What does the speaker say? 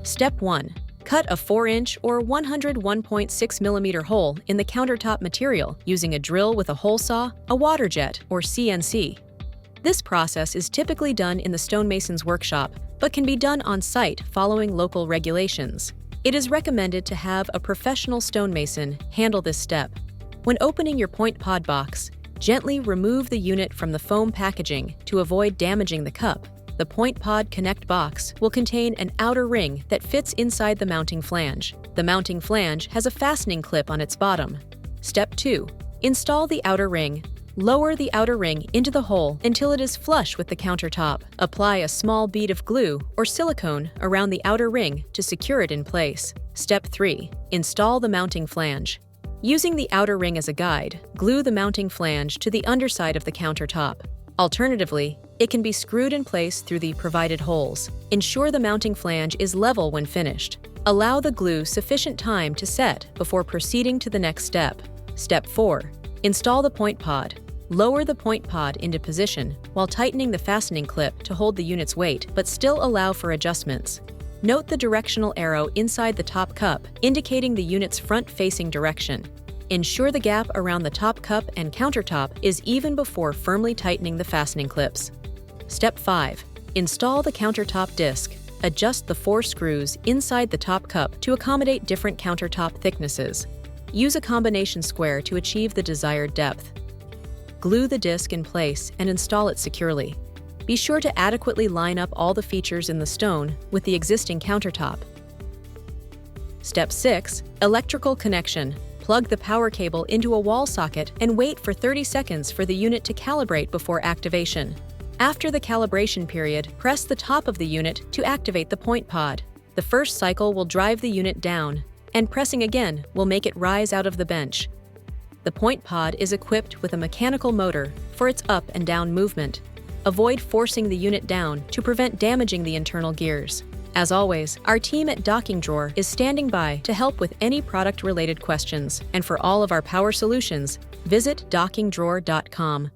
Step 1. Cut a 4-inch or 101.6mm hole in the countertop material using a drill with a hole saw, a water jet, or CNC. This process is typically done in the stonemason's workshop, but can be done on site following local regulations. It is recommended to have a professional stonemason handle this step. When opening your point pod box, gently remove the unit from the foam packaging to avoid damaging the cup. The point pod connect box will contain an outer ring that fits inside the mounting flange. The mounting flange has a fastening clip on its bottom. Step 2. Install the outer ring. Lower the outer ring into the hole until it is flush with the countertop. Apply a small bead of glue or silicone around the outer ring to secure it in place. Step 3. Install the mounting flange. Using the outer ring as a guide, glue the mounting flange to the underside of the countertop. Alternatively, it can be screwed in place through the provided holes. Ensure the mounting flange is level when finished. Allow the glue sufficient time to set before proceeding to the next step. Step 4. Install the point pod. Lower the point pod into position while tightening the fastening clip to hold the unit's weight, but still allow for adjustments. Note the directional arrow inside the top cup, indicating the unit's front-facing direction. Ensure the gap around the top cup and countertop is even before firmly tightening the fastening clips. Step 5. Install the countertop disc. Adjust the 4 screws inside the top cup to accommodate different countertop thicknesses. Use a combination square to achieve the desired depth. Glue the disc in place and install it securely. Be sure to adequately line up all the features in the stone with the existing countertop. Step 6. Electrical connection. Plug the power cable into a wall socket and wait for 30 seconds for the unit to calibrate before activation. After the calibration period, press the top of the unit to activate the point pod. The first cycle will drive the unit down, and pressing again will make it rise out of the bench. The point pod is equipped with a mechanical motor for its up and down movement. Avoid forcing the unit down to prevent damaging the internal gears. As always, our team at Docking Drawer is standing by to help with any product-related questions, and for all of our power solutions, visit dockingdrawer.com.